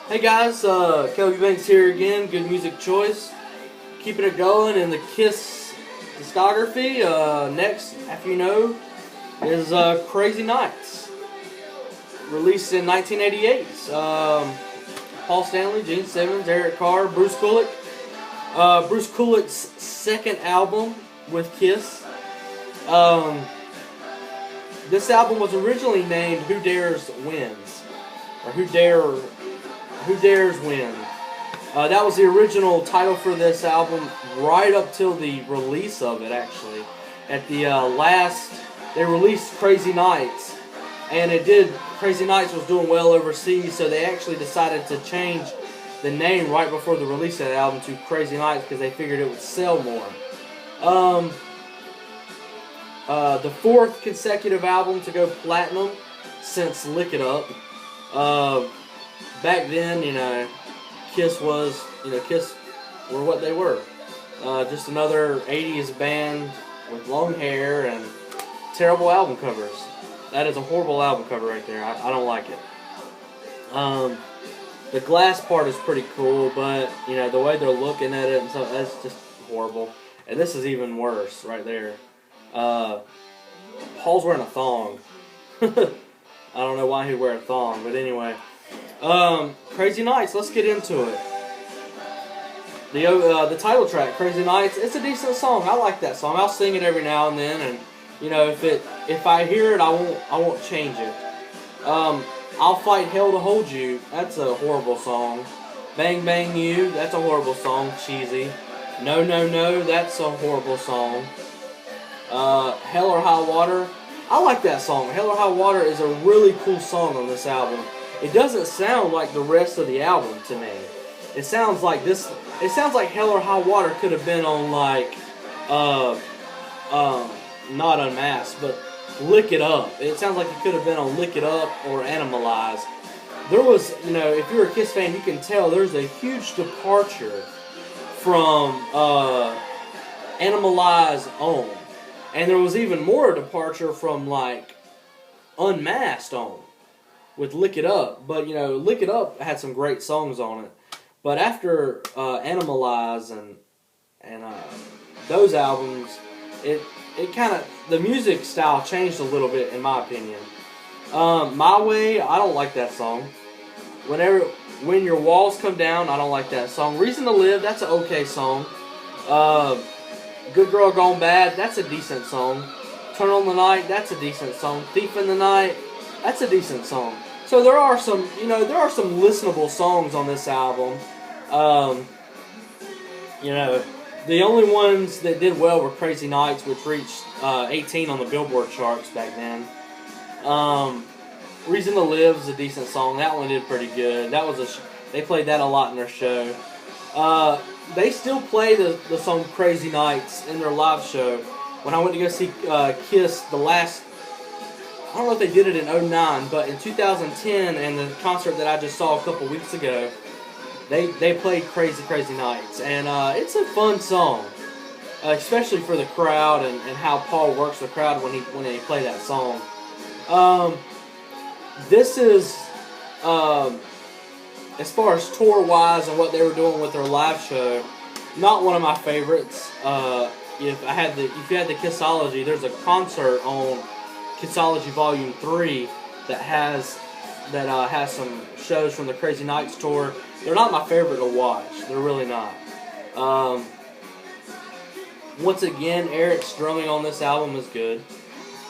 Hey guys, Kelby Banks here again. Good music choice. Keeping it going in the Kiss discography. Next, after you know, is Crazy Nights, released in 1988. Paul Stanley, Gene Simmons, Eric Carr, Bruce Kulick. Bruce Kulick's second album with Kiss. This album was originally named Who Dares Wins, or Who Dares Win. That was the original title for this album right up till the release of it, actually. At the they released Crazy Nights, and Crazy Nights was doing well overseas, so they actually decided to change the name right before the release of the album to Crazy Nights because they figured it would sell more. The fourth consecutive album to go platinum since Lick It Up. Back then, Kiss were what they were. Just another 80s band with long hair and terrible album covers. That is a horrible album cover right there. I don't like it. The glass part is pretty cool, but, the way they're looking at it and so that's just horrible. And this is even worse right there. Paul's wearing a thong. I don't know why he'd wear a thong, but anyway. Crazy Nights, let's get into it. The title track, Crazy Nights, it's a decent song. I like that song. I'll sing it every now and then, and if I hear it, I won't change it. I'll Fight Hell to Hold You, that's a horrible song. Bang Bang You, that's a horrible song, cheesy. No No No, that's a horrible song. Hell or High Water, I like that song. Hell or High Water is a really cool song on this album. It doesn't sound like the rest of the album to me. It sounds like Hell or High Water could have been on not Unmasked, but Lick It Up. It sounds like it could have been on Lick It Up or Animalize. There was, if you're a Kiss fan, you can tell there's a huge departure from Animalize on. And there was even more departure from, Unmasked on with Lick It Up. But, Lick It Up had some great songs on it. But after Animalize and those albums, it kind of, the music style changed a little bit, in my opinion. My Way, I don't like that song. When Your Walls Come Down, I don't like that song. Reason to Live, that's an okay song. Good Girl Gone Bad, that's a decent song. Turn on the Night, that's a decent song. Thief in the Night, that's a decent song. So there are some listenable songs on this album. The only ones that did well were Crazy Nights, which reached 18 on the Billboard charts back then. Reason to Live is a decent song. That one did pretty good. They played that a lot in their show. They still play the song Crazy Nights in their live show. When I went to go see Kiss I don't know if they did it in 2009, but in 2010 and the concert that I just saw a couple weeks ago, they played Crazy Crazy Nights. And it's a fun song, especially for the crowd and how Paul works the crowd when they play that song. This is... as far as tour-wise and what they were doing with their live show, not one of my favorites. If you had the Kissology, there's a concert on Kissology Volume 3 that has some shows from the Crazy Nights tour. They're not my favorite to watch. They're really not. Once again, Eric's drumming on this album is good.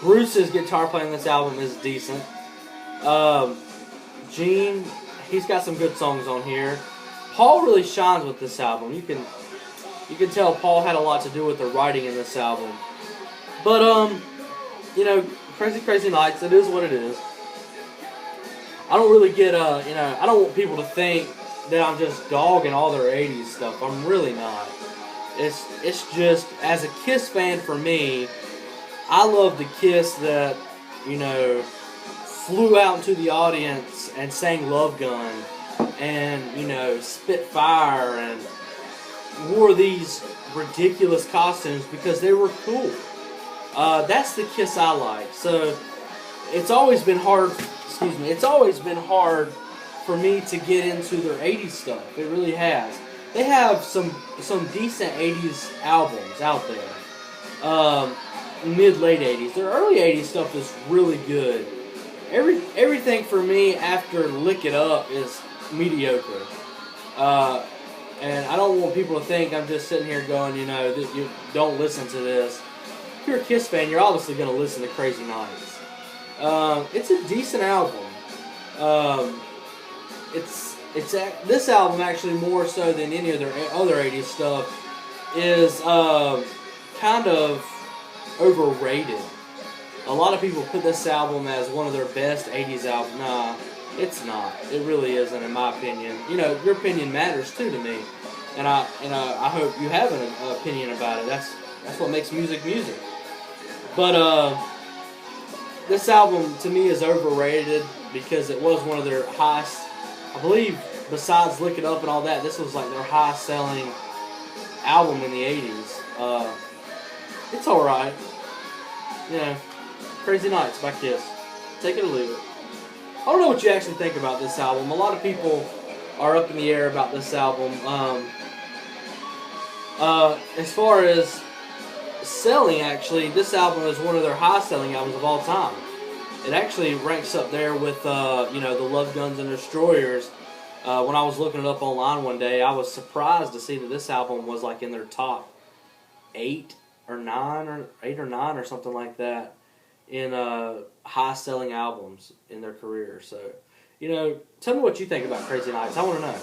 Bruce's guitar playing on this album is decent. Gene, he's got some good songs on here. Paul really shines with this album. You can tell Paul had a lot to do with the writing in this album. But Crazy Crazy Nights, it is what it is. I don't really get I don't want people to think that I'm just dogging all their 80s stuff. I'm really not. It's just, as a Kiss fan for me, I love the Kiss that, flew out into the audience and sang Love Gun and, spit fire and wore these ridiculous costumes because they were cool. That's the Kiss I like. So it's always been hard for me to get into their 80s stuff. It really has. They have some decent 80s albums out there. Mid-late 80s. Their early 80s stuff is really good. Everything for me after Lick It Up is mediocre. And I don't want people to think I'm just sitting here going, that you don't listen to this. If you're a Kiss fan, you're obviously going to listen to Crazy Nights. It's a decent album. This album actually more so than any of their other 80s stuff is kind of overrated. A lot of people put this album as one of their best 80s albums. Nah, it's not. It really isn't, in my opinion. Your opinion matters too to me, and I hope you have an opinion about it. That's what makes music music. But this album to me is overrated because it was one of their highest. I believe besides Lick It Up and all that, this was like their highest selling album in the 80s. It's alright. Crazy Nights by Kiss. Take it or leave it. I don't know what you actually think about this album. A lot of people are up in the air about this album. As far as selling, actually, this album is one of their highest selling albums of all time. It actually ranks up there with, the Love Guns and Destroyers. When I was looking it up online one day, I was surprised to see that this album was like in their top 8 or 9 or something like that in high selling albums in their career. So, tell me what you think about Crazy Nights. I want to know.